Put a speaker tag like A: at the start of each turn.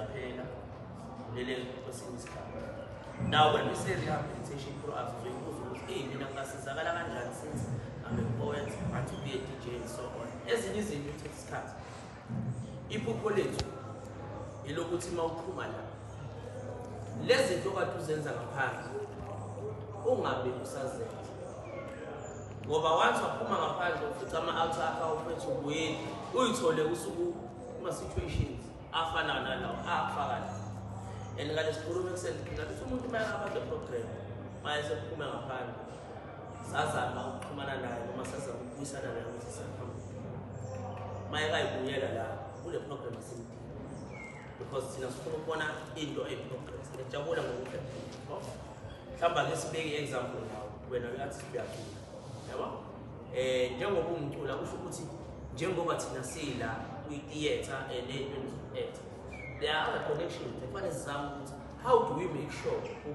A: ziyaphela lele kwesinye isikhathi. Now when we say rehabilitation programs, we ukuthi mina ngasizakala kanjani since I'm a poet, I want to be a DJ and so on. Ezinye izinto uthatha isikhathi. Iphupho lethu ilokuthi mawuqhuma la. Lezi zinto okade uzenza ngaphandle ungabe usazenza. Ngoba once waphuma ngaphandle ufica ama-outer akho ufethu ubuyeli uyithole usuku kuma-situations afana nalawo afakala. And ngale sikhulume kusendikina ukuthi umuntu mayengaba le program mayesephuma ngaphandle sazama ukuxhumana naye noma sazama ukubuyisana naye ukuthi siyaphambili. Mayekayibuyela la kule program asimdingi because thina sifuna ukubona into eyi-progress. Ngiyajabula ngokuthi mhlawumbe ake sibeke i-example nawo wena uyathi uyaphila yabo. Njengoba umcula kusho ukuthi njengoba thina sila kwi-theatre and then act, there are other connections. How do we make sure